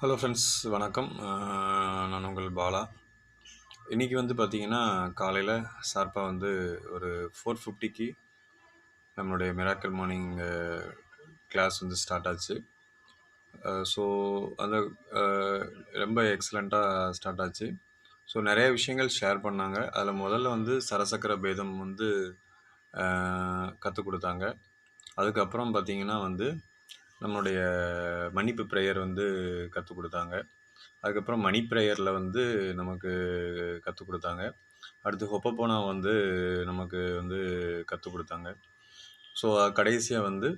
Hello friends, வணக்கம். நான் உங்கள் பாலா. இன்றைக்கி வந்து பார்த்திங்கன்னா, காலையில் ஷார்ப்பாக வந்து ஒரு 4:50க்கு நம்மளுடைய மிராக்கிள் மார்னிங் கிளாஸ் வந்து ஸ்டார்ட் ஆச்சு. ஸோ அந்த அஹ், ரொம்ப எக்ஸலண்ட்டாக ஸ்டார்ட் ஆச்சு. ஸோ நிறைய விஷயங்கள் ஷேர் பண்ணாங்க. அதில் முதல்ல வந்து சரசக்கர பேதம் வந்து கற்றுக் கொடுத்தாங்க. அதுக்கப்புறம் பார்த்திங்கன்னா வந்து நம்மளுடைய மன்னிப்பு ப்ரேயர் வந்து கற்றுக் கொடுத்தாங்க. அதுக்கப்புறம் மணி ப்ரேயரில் வந்து நமக்கு கற்றுக் கொடுத்தாங்க. அடுத்து ஹொப்பப்போனா வந்து நமக்கு வந்து கற்றுக் கொடுத்தாங்க. ஸோ கடைசியாக வந்து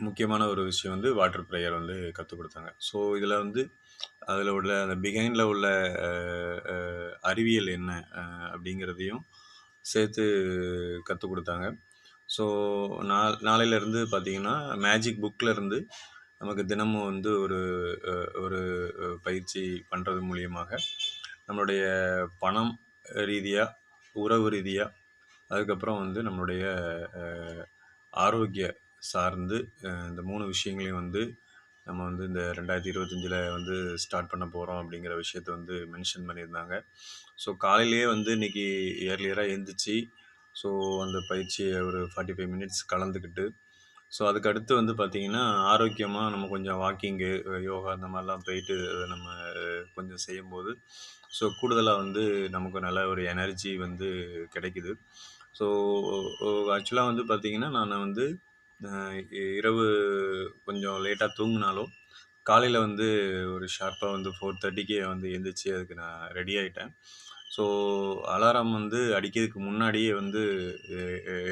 முக்கியமான ஒரு விஷயம் வந்து வாட்டர் ப்ரேயர் வந்து கற்றுக் கொடுத்தாங்க. ஸோ இதில் வந்து அதில் உள்ள அந்த பிகைண்டில் உள்ள அறிவியல் என்ன அப்படிங்கிறதையும் சேர்த்து கற்றுக் கொடுத்தாங்க. ஸோ நாளையிலேருந்து பார்த்திங்கன்னா மேஜிக் புக்கில் இருந்து நமக்கு தினமும் வந்து ஒரு ஒரு பயிற்சி பண்ணுறது மூலியமாக நம்மளுடைய பணம் ரீதியாக, உறவு ரீதியாக, அதுக்கப்புறம் வந்து நம்மளுடைய ஆரோக்கிய சார்ந்து இந்த 3 விஷயங்களையும் வந்து நம்ம வந்து இந்த 2025 வந்து ஸ்டார்ட் பண்ண போகிறோம் அப்படிங்கிற விஷயத்த வந்து மென்ஷன் பண்ணியிருந்தாங்க. ஸோ காலையிலேயே வந்து இன்றைக்கி ஏர்லியராக எழுந்திரிச்சு ஸோ அந்த பயிற்சியை ஒரு 45 மினிட்ஸ் கலந்துக்கிட்டு, ஸோ அதுக்கு அடுத்து வந்து பார்த்திங்கன்னா ஆரோக்கியமாக நம்ம கொஞ்சம் வாக்கிங்கு, யோகா இந்த மாதிரிலாம் போயிட்டு நம்ம கொஞ்சம் செய்யும்போது ஸோ கூடுதலாக வந்து நமக்கு நல்ல ஒரு எனர்ஜி வந்து கிடைக்குது. ஸோ ஆக்சுவலாக வந்து பார்த்திங்கன்னா நான் வந்து இரவு கொஞ்சம் லேட்டாக தூங்கினாலும் காலையில் வந்து ஒரு ஷார்ப்பாக வந்து 4:30க்கே வந்து எழுந்திரிச்சு அதுக்கு நான் ரெடி ஆகிட்டேன். ஸோ அலாரம் வந்து அடிக்கிறதுக்கு முன்னாடியே வந்து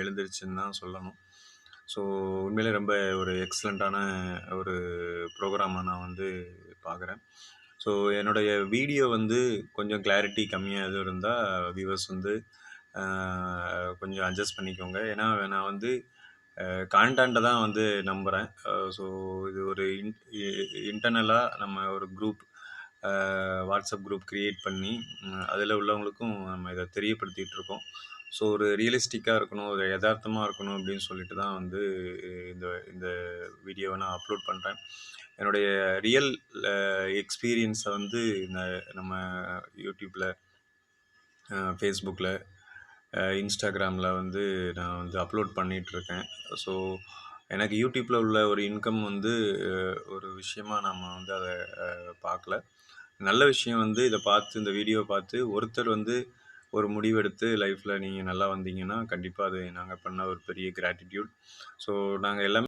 எழுந்திரிச்சுன்னு தான் சொல்லணும். ஸோ உண்மையிலே ரொம்ப ஒரு எக்ஸலண்ட்டான ஒரு ப்ரோக்ராமை நான் வந்து பார்க்குறேன். ஸோ என்னுடைய வீடியோ வந்து கொஞ்சம் கிளாரிட்டி கம்மியாக எதுவும் இருந்தால் வியூவர்ஸ் வந்து கொஞ்சம் அட்ஜஸ்ட் பண்ணிக்கோங்க. ஏன்னா நான் வந்து கான்டென்ட்டை தான் வந்து நம்புகிறேன். ஸோ இது ஒரு இன்டர்னலாக நம்ம ஒரு குரூப், வாட்ஸ்அப் குரூப் க்ரியேட் பண்ணி அதில் உள்ளவங்களுக்கும் நம்ம இதை தெரியப்படுத்திகிட்டு இருக்கோம். ஸோ ஒரு ரியலிஸ்டிக்காக இருக்கணும், ஒரு யதார்த்தமாக இருக்கணும் அப்படின்னு சொல்லிட்டு தான் வந்து இந்த இந்த வீடியோவை நான் அப்லோட் பண்ணுறேன். என்னுடைய ரியல் எக்ஸ்பீரியன்ஸை வந்து இந்த நம்ம யூடியூப்பில், ஃபேஸ்புக்கில், இன்ஸ்டாகிராமில் வந்து நான் வந்து அப்லோட் பண்ணிகிட்ருக்கேன். ஸோ எனக்கு யூடியூப்பில் உள்ள ஒரு இன்கம் வந்து ஒரு விஷயமாக நம்ம வந்து அதை பார்க்கல. நல்ல விஷயம் வந்து இதை பார்த்து, இந்த வீடியோவை பார்த்து ஒருத்தர் வந்து ஒரு முடிவெடுத்து லைஃப்பில் நீங்கள் நல்லா வந்தீங்கன்னா கண்டிப்பாக அது நாங்கள் பண்ண ஒரு பெரிய கிராட்டிடியூட். ஸோ நாங்கள் எல்லாமே